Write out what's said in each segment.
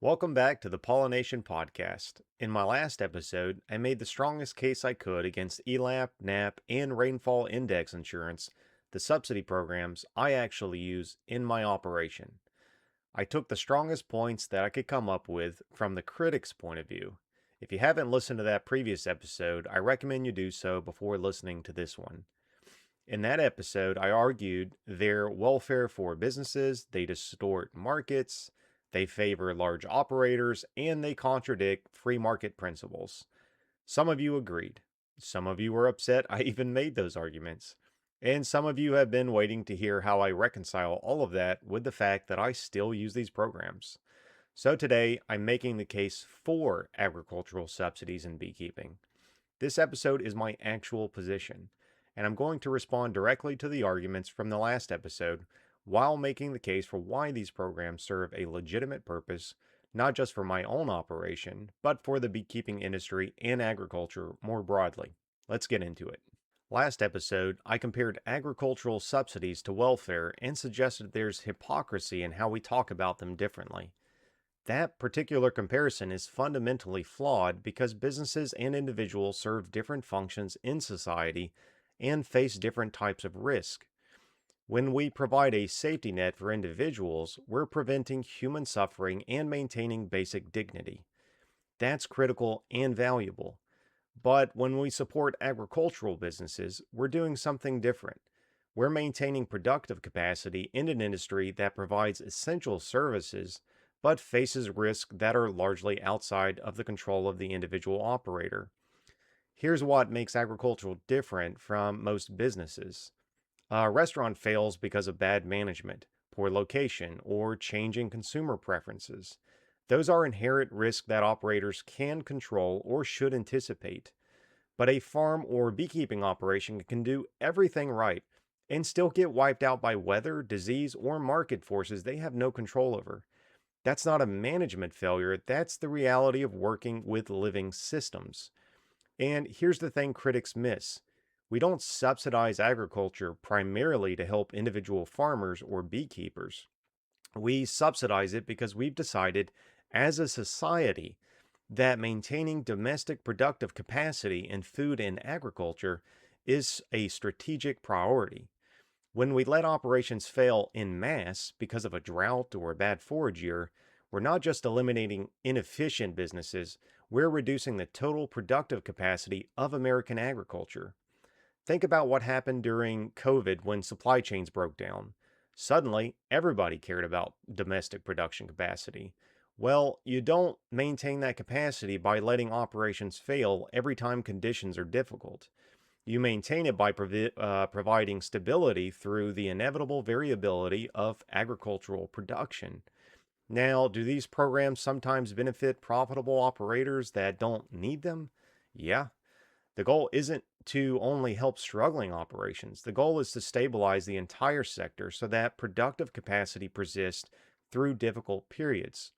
Welcome back to the Pollination Podcast. In my last episode, I made the strongest case I could against ELAP, NAP, and rainfall index insurance, the subsidy programs I actually use in my operation. I took the strongest points that I could come up with from the critic's point of view. If you haven't listened to that previous episode, I recommend you do so before listening to this one. In that episode, I argued their welfare for businesses, they distort markets, they favor large operators, and they contradict free market principles. Some of you agreed. Some of you were upset I even made those arguments. And some of you have been waiting to hear how I reconcile all of that with the fact that I still use these programs. So today, I'm making the case for agricultural subsidies in beekeeping. This episode is my actual position, and I'm going to respond directly to the arguments from the last episode while making the case for why these programs serve a legitimate purpose, not just for my own operation, but for the beekeeping industry and agriculture more broadly. Let's get into it. Last episode, I compared agricultural subsidies to welfare and suggested there's hypocrisy in how we talk about them differently. That particular comparison is fundamentally flawed because businesses and individuals serve different functions in society and face different types of risk. When we provide a safety net for individuals, we're preventing human suffering and maintaining basic dignity. That's critical and valuable. But when we support agricultural businesses, we're doing something different. We're maintaining productive capacity in an industry that provides essential services but faces risks that are largely outside of the control of the individual operator. Here's what makes agricultural different from most businesses. A restaurant fails because of bad management, poor location, or changing consumer preferences. Those are inherent risks that operators can control or should anticipate. But a farm or beekeeping operation can do everything right and still get wiped out by weather, disease, or market forces they have no control over. That's not a management failure, that's the reality of working with living systems. And here's the thing critics miss. We don't subsidize agriculture primarily to help individual farmers or beekeepers. We subsidize it because we've decided as a society that maintaining domestic productive capacity in food and agriculture is a strategic priority. When we let operations fail en masse because of a drought or a bad forage year, we're not just eliminating inefficient businesses, we're reducing the total productive capacity of American agriculture. Think about what happened during COVID when supply chains broke down. Suddenly, everybody cared about domestic production capacity. Well, you don't maintain that capacity by letting operations fail every time conditions are difficult. You maintain it by providing stability through the inevitable variability of agricultural production. Now, do these programs sometimes benefit profitable operators that don't need them? Yeah. The goal isn't to only help struggling operations. The goal is to stabilize the entire sector so that productive capacity persists through difficult periods.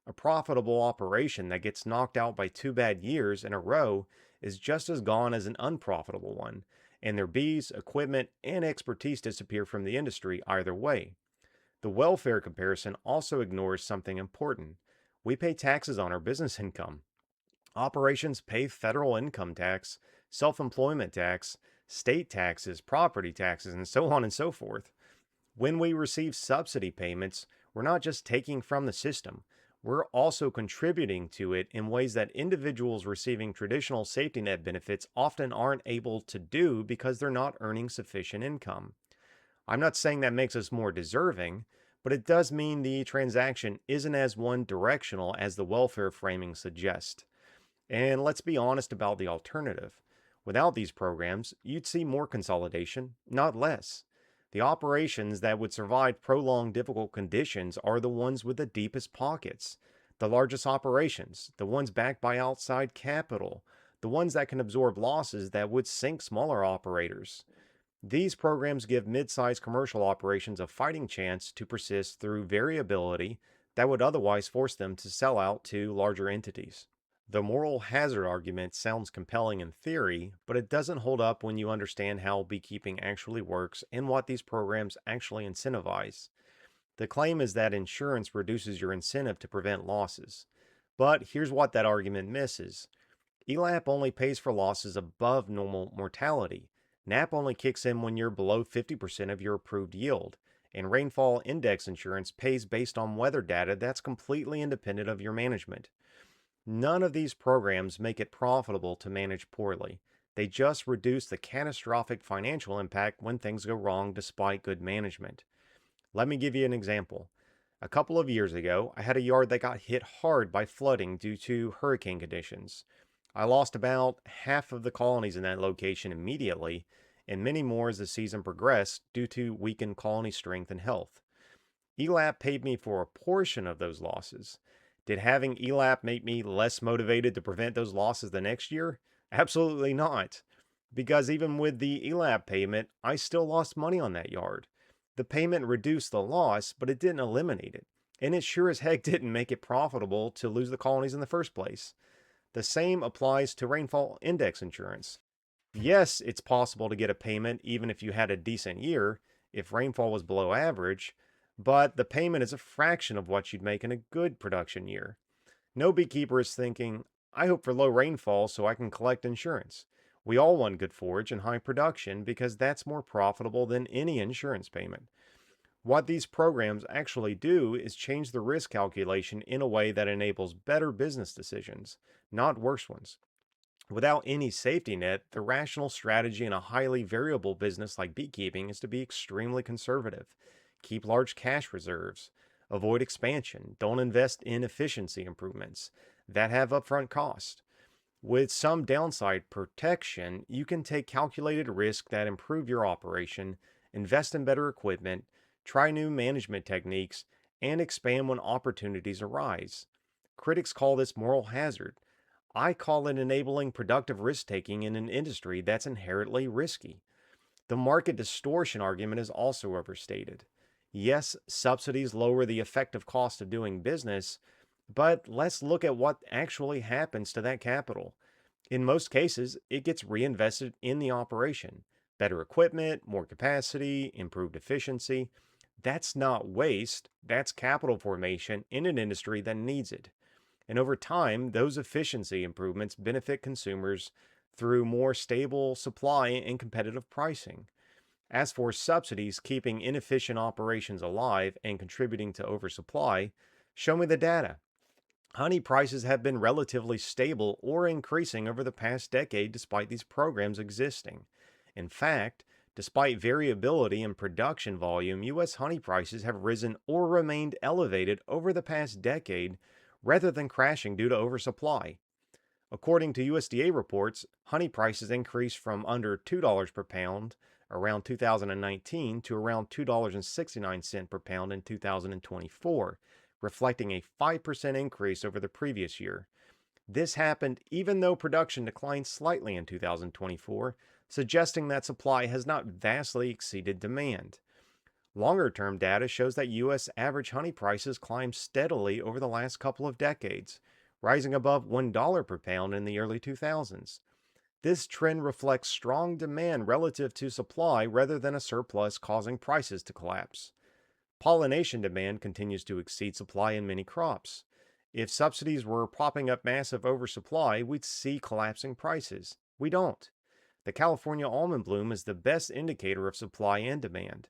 A profitable operation that gets knocked out by 2 bad years in a row is just as gone as an unprofitable one, and their bees, equipment, and expertise disappear from the industry either way. The welfare comparison also ignores something important. We pay taxes on our business income. Operations pay federal income tax, self employment tax, state taxes, property taxes, and so on and so forth. When we receive subsidy payments, we're not just taking from the system, we're also contributing to it in ways that individuals receiving traditional safety net benefits often aren't able to do because they're not earning sufficient income. I'm not saying that makes us more deserving, but it does mean the transaction isn't as one directional as the welfare framing suggests. And let's be honest about the alternative. Without these programs, you'd see more consolidation, not less. The operations that would survive prolonged difficult conditions are the ones with the deepest pockets, the largest operations, the ones backed by outside capital, the ones that can absorb losses that would sink smaller operators. These programs give mid-sized commercial operations a fighting chance to persist through variability that would otherwise force them to sell out to larger entities. The moral hazard argument sounds compelling in theory, but it doesn't hold up when you understand how beekeeping actually works and what these programs actually incentivize. The claim is that insurance reduces your incentive to prevent losses. But here's what that argument misses. ELAP only pays for losses above normal mortality. NAP only kicks in when you're below 50% of your approved yield. And rainfall index insurance pays based on weather data that's completely independent of your management. None of these programs make it profitable to manage poorly. They just reduce the catastrophic financial impact when things go wrong despite good management. Let me give you an example. A couple of years ago, I had a yard that got hit hard by flooding due to hurricane conditions. I lost about half of the colonies in that location immediately, and many more as the season progressed due to weakened colony strength and health. ELAP paid me for a portion of those losses. Did having ELAP make me less motivated to prevent those losses the next year? Absolutely not. Because even with the ELAP payment, I still lost money on that yard. The payment reduced the loss, but it didn't eliminate it. And it sure as heck didn't make it profitable to lose the colonies in the first place. The same applies to rainfall index insurance. Yes, it's possible to get a payment even if you had a decent year, if rainfall was below average, but the payment is a fraction of what you'd make in a good production year. No beekeeper is thinking, I hope for low rainfall so I can collect insurance. We all want good forage and high production because that's more profitable than any insurance payment. What these programs actually do is change the risk calculation in a way that enables better business decisions, not worse ones. Without any safety net, the rational strategy in a highly variable business like beekeeping is to be extremely conservative. Keep large cash reserves. Avoid expansion. Don't invest in efficiency improvements that have upfront cost. With some downside protection, you can take calculated risk that improve your operation, invest in better equipment, try new management techniques, and expand when opportunities arise. Critics call this moral hazard. I call it enabling productive risk taking in an industry that's inherently risky. The market distortion argument is also overstated. Yes, subsidies lower the effective cost of doing business, but let's look at what actually happens to that capital. In most cases, it gets reinvested in the operation. Better equipment, more capacity, improved efficiency. That's not waste, that's capital formation in an industry that needs it. And over time, those efficiency improvements benefit consumers through more stable supply and competitive pricing. As for subsidies keeping inefficient operations alive and contributing to oversupply, show me the data. Honey prices have been relatively stable or increasing over the past decade despite these programs existing. In fact, despite variability in production volume, U.S. honey prices have risen or remained elevated over the past decade rather than crashing due to oversupply. According to USDA reports, honey prices increased from under $2 per pound around 2019 to around $2.69 per pound in 2024, reflecting a 5% increase over the previous year. This happened even though production declined slightly in 2024, suggesting that supply has not vastly exceeded demand. Longer term data shows that U.S. average honey prices climbed steadily over the last couple of decades, rising above $1 per pound in the early 2000s. This trend reflects strong demand relative to supply rather than a surplus causing prices to collapse. Pollination demand continues to exceed supply in many crops. If subsidies were propping up massive oversupply, we'd see collapsing prices. We don't. The California almond bloom is the best indicator of supply and demand.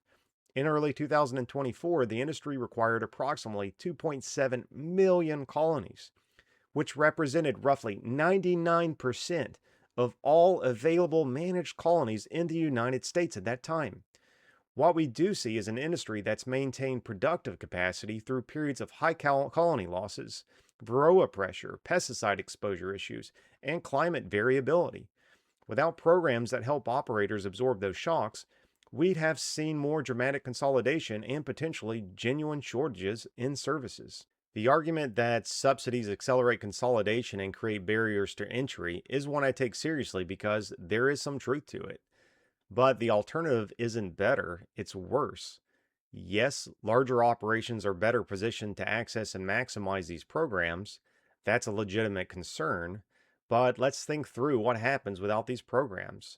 In early 2024, the industry required approximately 2.7 million colonies, which represented roughly 99% of all available managed colonies in the United States at that time. What we do see is an industry that's maintained productive capacity through periods of high colony losses, varroa pressure, pesticide exposure issues, and climate variability. Without programs that help operators absorb those shocks, we'd have seen more dramatic consolidation and potentially genuine shortages in services. The argument that subsidies accelerate consolidation and create barriers to entry is one I take seriously because there is some truth to it. But the alternative isn't better, it's worse. Yes, larger operations are better positioned to access and maximize these programs. That's a legitimate concern. But let's think through what happens without these programs.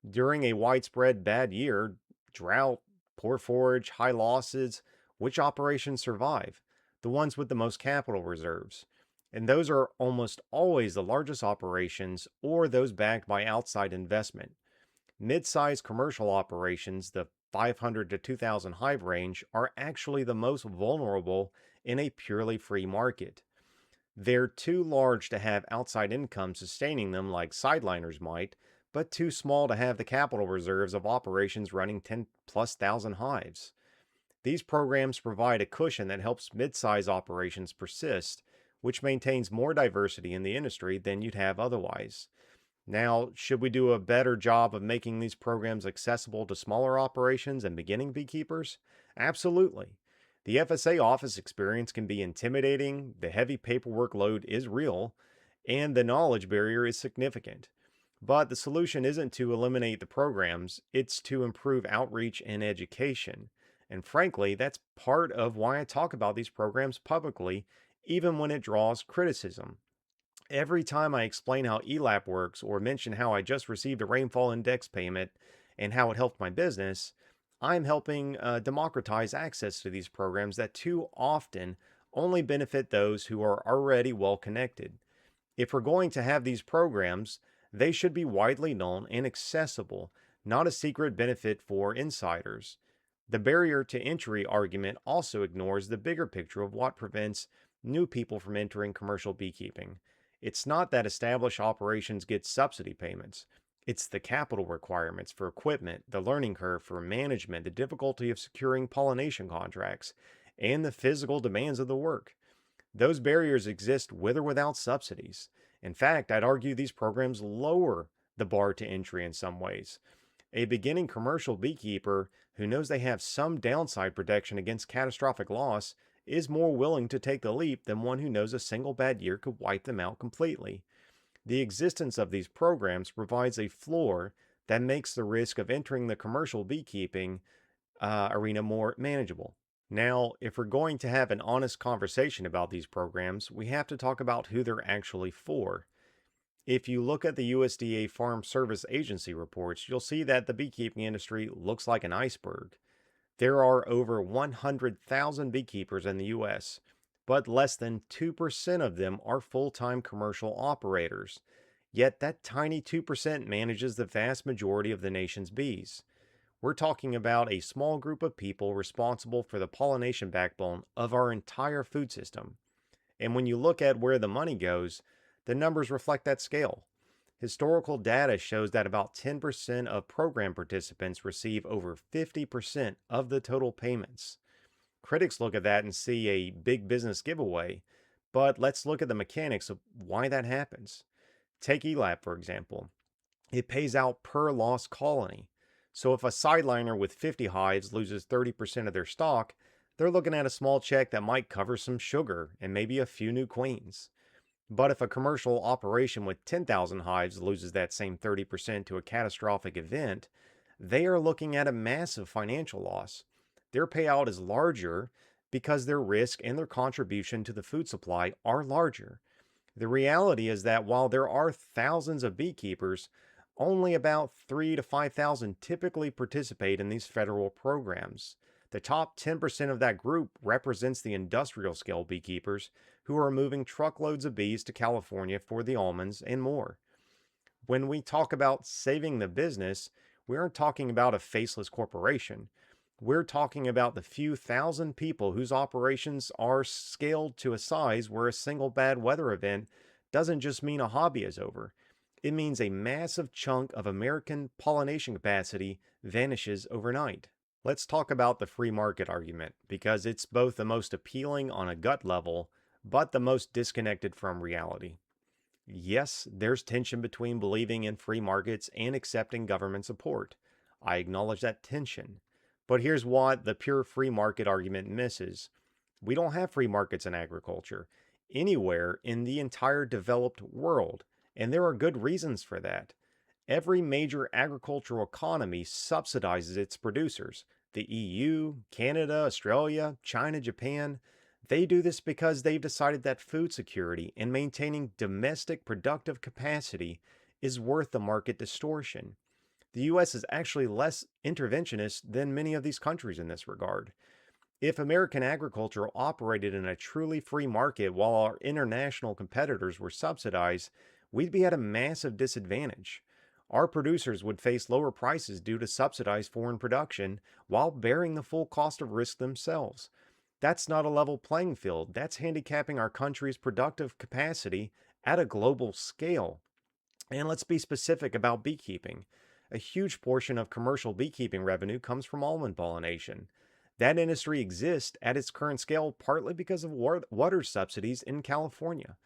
During a widespread bad year, drought, poor forage, high losses, which operations survive? The ones with the most capital reserves. And those are almost always the largest operations or those backed by outside investment. Mid-sized commercial operations, the 500 to 2,000 hive range, are actually the most vulnerable in a purely free market. They're too large to have outside income sustaining them like sideliners might, but too small to have the capital reserves of operations running 10 plus thousand hives. These programs provide a cushion that helps mid-size operations persist, which maintains more diversity in the industry than you'd have otherwise. Now, should we do a better job of making these programs accessible to smaller operations and beginning beekeepers? Absolutely. The FSA office experience can be intimidating, the heavy paperwork load is real, and the knowledge barrier is significant. But the solution isn't to eliminate the programs, it's to improve outreach and education. And frankly, that's part of why I talk about these programs publicly, even when it draws criticism. Every time I explain how ELAP works or mention how I just received a rainfall index payment and how it helped my business, I'm helping democratize access to these programs that too often only benefit those who are already well connected. If we're going to have these programs, they should be widely known and accessible, not a secret benefit for insiders. The barrier to entry argument also ignores the bigger picture of what prevents new people from entering commercial beekeeping. It's not that established operations get subsidy payments. It's the capital requirements for equipment, the learning curve for management, the difficulty of securing pollination contracts, and the physical demands of the work. Those barriers exist with or without subsidies. In fact, I'd argue these programs lower the bar to entry in some ways. A beginning commercial beekeeper who knows they have some downside protection against catastrophic loss is more willing to take the leap than one who knows a single bad year could wipe them out completely. The existence of these programs provides a floor that makes the risk of entering the commercial beekeeping arena more manageable. Now, if we're going to have an honest conversation about these programs, we have to talk about who they're actually for. If you look at the USDA Farm Service Agency reports, you'll see that the beekeeping industry looks like an iceberg. There are over 100,000 beekeepers in the US, but less than 2% of them are full-time commercial operators. Yet that tiny 2% manages the vast majority of the nation's bees. We're talking about a small group of people responsible for the pollination backbone of our entire food system. And when you look at where the money goes, the numbers reflect that scale. Historical data shows that about 10% of program participants receive over 50% of the total payments. Critics look at that and see a big business giveaway, but let's look at the mechanics of why that happens. Take ELAP, for example. It pays out per lost colony. So if a sideliner with 50 hives loses 30% of their stock, they're looking at a small check that might cover some sugar and maybe a few new queens. But if a commercial operation with 10,000 hives loses that same 30% to a catastrophic event, they are looking at a massive financial loss. Their payout is larger because their risk and their contribution to the food supply are larger. The reality is that while there are thousands of beekeepers, only about 3 to 5,000 typically participate in these federal programs. The top 10% of that group represents the industrial scale beekeepers who are moving truckloads of bees to California for the almonds and more. When we talk about saving the business, we aren't talking about a faceless corporation. We're talking about the few thousand people whose operations are scaled to a size where a single bad weather event doesn't just mean a hobby is over. It means a massive chunk of American pollination capacity vanishes overnight. Let's talk about the free market argument, because it's both the most appealing on a gut level, but the most disconnected from reality. Yes, there's tension between believing in free markets and accepting government support. I acknowledge that tension. But here's what the pure free market argument misses. We don't have free markets in agriculture anywhere in the entire developed world, and there are good reasons for that. Every major agricultural economy subsidizes its producers. The EU, Canada, Australia, China, Japan. They do this because they've decided that food security and maintaining domestic productive capacity is worth the market distortion. The US is actually less interventionist than many of these countries in this regard. If American agriculture operated in a truly free market while our international competitors were subsidized, we'd be at a massive disadvantage. Our producers would face lower prices due to subsidized foreign production while bearing the full cost of risk themselves. That's not a level playing field. That's handicapping our country's productive capacity at a global scale. And let's be specific about beekeeping. A huge portion of commercial beekeeping revenue comes from almond pollination. That industry exists at its current scale partly because of water subsidies in California.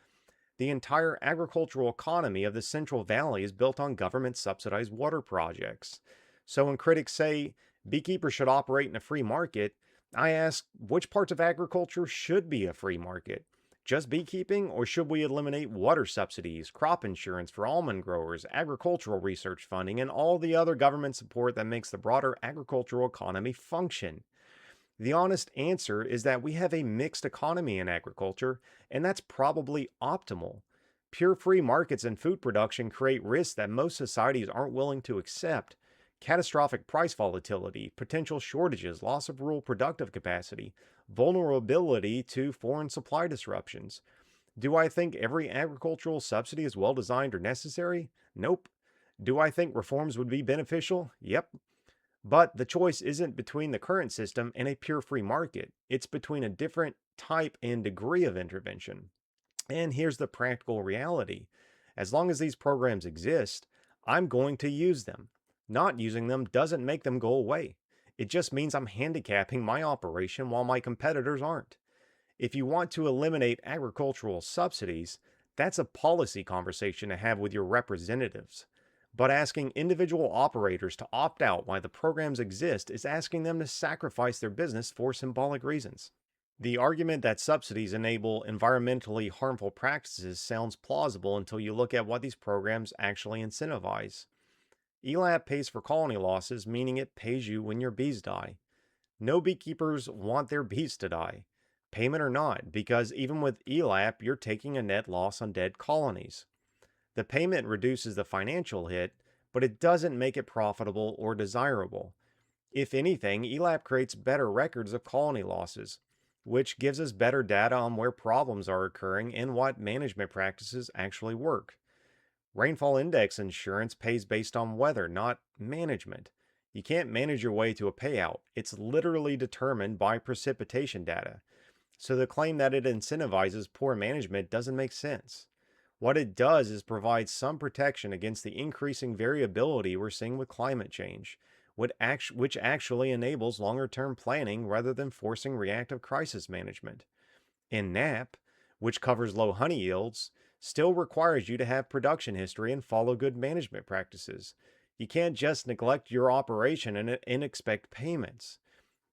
The entire agricultural economy of the Central Valley is built on government subsidized water projects. So when critics say beekeepers should operate in a free market, I ask which parts of agriculture should be a free market? Just beekeeping, or should we eliminate water subsidies, crop insurance for almond growers, agricultural research funding, and all the other government support that makes the broader agricultural economy function? The honest answer is that we have a mixed economy in agriculture, and that's probably optimal. Pure free markets in food production create risks that most societies aren't willing to accept. Catastrophic price volatility, potential shortages, loss of rural productive capacity, vulnerability to foreign supply disruptions. Do I think every agricultural subsidy is well designed or necessary? Nope. Do I think reforms would be beneficial? Yep. But the choice isn't between the current system and a pure free market. It's between a different type and degree of intervention. And here's the practical reality. As long as these programs exist, I'm going to use them. Not using them doesn't make them go away. It just means I'm handicapping my operation while my competitors aren't. If you want to eliminate agricultural subsidies, that's a policy conversation to have with your representatives. But asking individual operators to opt out while the programs exist is asking them to sacrifice their business for symbolic reasons. The argument that subsidies enable environmentally harmful practices sounds plausible until you look at what these programs actually incentivize. ELAP pays for colony losses, meaning it pays you when your bees die. No beekeepers want their bees to die, payment or not, because even with ELAP, you're taking a net loss on dead colonies. The payment reduces the financial hit, but it doesn't make it profitable or desirable. If anything, ELAP creates better records of colony losses, which gives us better data on where problems are occurring and what management practices actually work. Rainfall index insurance pays based on weather, not management. You can't manage your way to a payout. It's literally determined by precipitation data. So the claim that it incentivizes poor management doesn't make sense. What it does is provide some protection against the increasing variability we're seeing with climate change, which actually enables longer term planning rather than forcing reactive crisis management. And NAP, which covers low honey yields, still requires you to have production history and follow good management practices. You can't just neglect your operation and expect payments.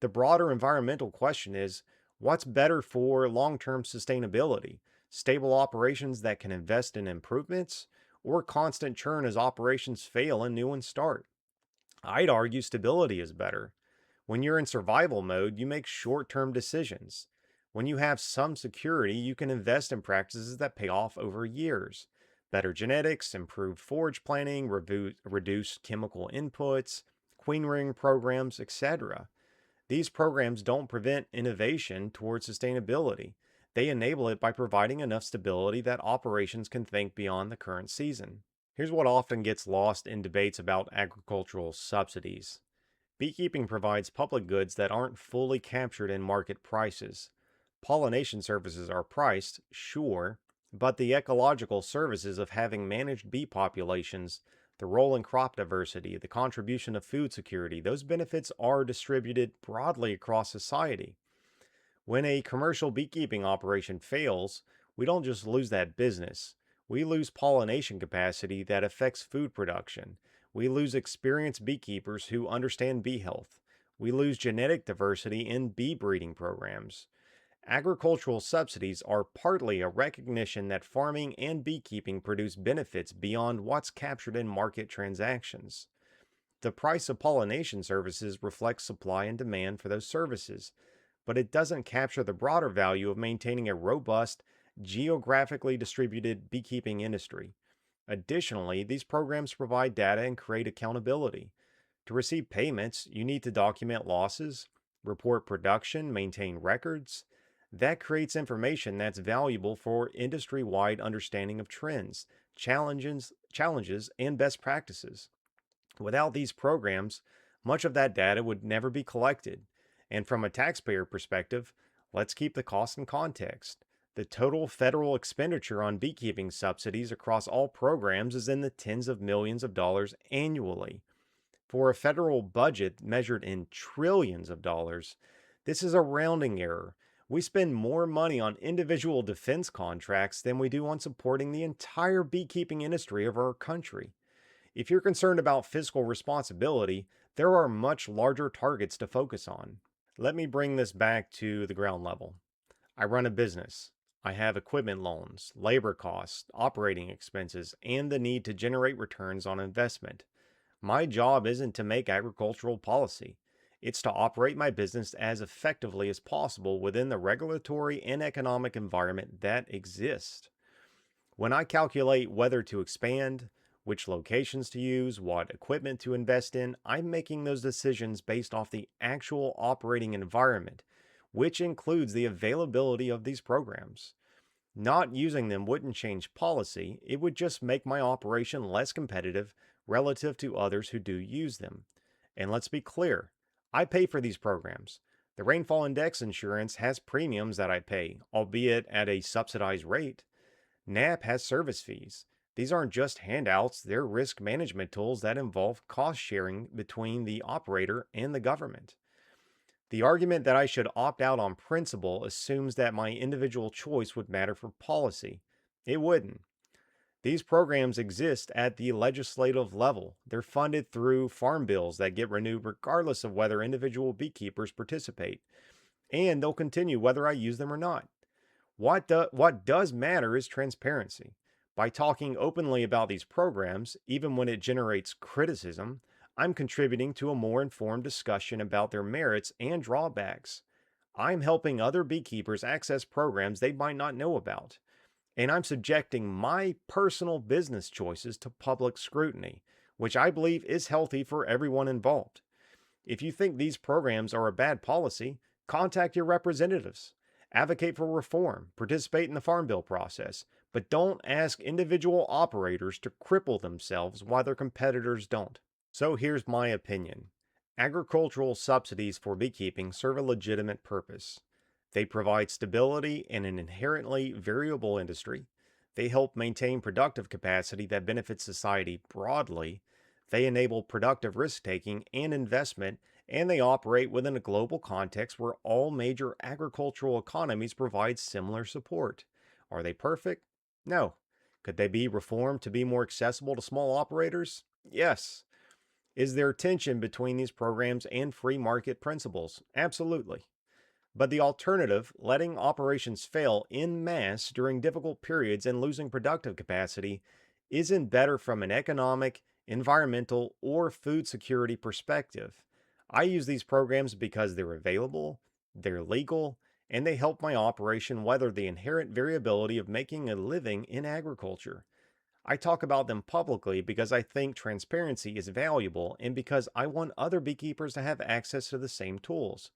The broader environmental question is what's better for long term sustainability? Stable operations that can invest in improvements, or constant churn as operations fail and new ones start? I'd argue stability is better. When you're in survival mode, you make short term decisions. When you have some security, you can invest in practices that pay off over years. Better genetics, improved forage planning, reduced chemical inputs, queen ring programs, etc. These programs don't prevent innovation towards sustainability. They enable it by providing enough stability that operations can think beyond the current season. Here's what often gets lost in debates about agricultural subsidies. Beekeeping provides public goods that aren't fully captured in market prices. Pollination services are priced, sure, but the ecological services of having managed bee populations, the role in crop diversity, the contribution of food security, those benefits are distributed broadly across society. When a commercial beekeeping operation fails, we don't just lose that business. We lose pollination capacity that affects food production. We lose experienced beekeepers who understand bee health. We lose genetic diversity in bee breeding programs. Agricultural subsidies are partly a recognition that farming and beekeeping produce benefits beyond what's captured in market transactions. The price of pollination services reflects supply and demand for those services, but it doesn't capture the broader value of maintaining a robust, geographically distributed beekeeping industry. Additionally, these programs provide data and create accountability. To receive payments, you need to document losses, report production, maintain records. That creates information that's valuable for industry-wide understanding of trends, challenges, and best practices. Without these programs, much of that data would never be collected. And from a taxpayer perspective, let's keep the cost in context. The total federal expenditure on beekeeping subsidies across all programs is in the tens of millions of dollars annually. For a federal budget measured in trillions of dollars, this is a rounding error. We spend more money on individual defense contracts than we do on supporting the entire beekeeping industry of our country. If you're concerned about fiscal responsibility, there are much larger targets to focus on. Let me bring this back to the ground level. I run a business. I have equipment loans, labor costs, operating expenses, and the need to generate returns on investment. My job isn't to make agricultural policy. It's to operate my business as effectively as possible within the regulatory and economic environment that exists. When I calculate whether to expand, which locations to use, what equipment to invest in, I'm making those decisions based off the actual operating environment, which includes the availability of these programs. Not using them wouldn't change policy, it would just make my operation less competitive relative to others who do use them. And let's be clear, I pay for these programs. The rainfall index insurance has premiums that I pay, albeit at a subsidized rate. NAP has service fees. These aren't just handouts, they're risk management tools that involve cost sharing between the operator and the government. The argument that I should opt out on principle assumes that my individual choice would matter for policy. It wouldn't. These programs exist at the legislative level. They're funded through farm bills that get renewed regardless of whether individual beekeepers participate, and they'll continue whether I use them or not. What does matter is transparency. By talking openly about these programs, even when it generates criticism, I'm contributing to a more informed discussion about their merits and drawbacks. I'm helping other beekeepers access programs they might not know about. And I'm subjecting my personal business choices to public scrutiny, which I believe is healthy for everyone involved. If you think these programs are a bad policy, contact your representatives. Advocate for reform, participate in the Farm Bill process, but don't ask individual operators to cripple themselves while their competitors don't. So here's my opinion. Agricultural subsidies for beekeeping serve a legitimate purpose. They provide stability in an inherently variable industry. They help maintain productive capacity that benefits society broadly. They enable productive risk-taking and investment, and they operate within a global context where all major agricultural economies provide similar support. Are they perfect? No. Could they be reformed to be more accessible to small operators? Yes. Is there tension between these programs and free market principles? Absolutely. But the alternative, letting operations fail en masse during difficult periods and losing productive capacity, isn't better from an economic, environmental, or food security perspective. I use these programs because they're available, they're legal, and they help my operation weather the inherent variability of making a living in agriculture. I talk about them publicly because I think transparency is valuable and because I want other beekeepers to have access to the same tools.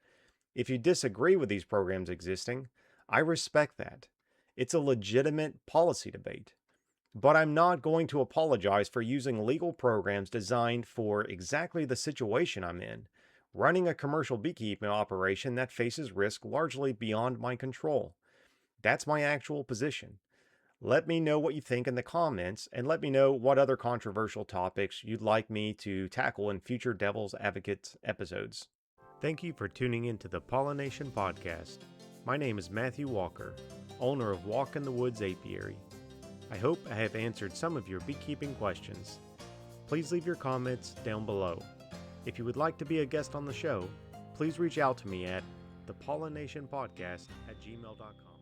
If you disagree with these programs existing, I respect that. It's a legitimate policy debate. But I'm not going to apologize for using legal programs designed for exactly the situation I'm in, running a commercial beekeeping operation that faces risk largely beyond my control. That's my actual position. Let me know what you think in the comments, and let me know what other controversial topics you'd like me to tackle in future Devil's Advocate episodes. Thank you for tuning into the Pollination Podcast. My name is Matthew Walker, owner of Walk in the Woods Apiary. I hope I have answered some of your beekeeping questions. Please leave your comments down below. If you would like to be a guest on the show, please reach out to me at thepollinationpodcast@gmail.com.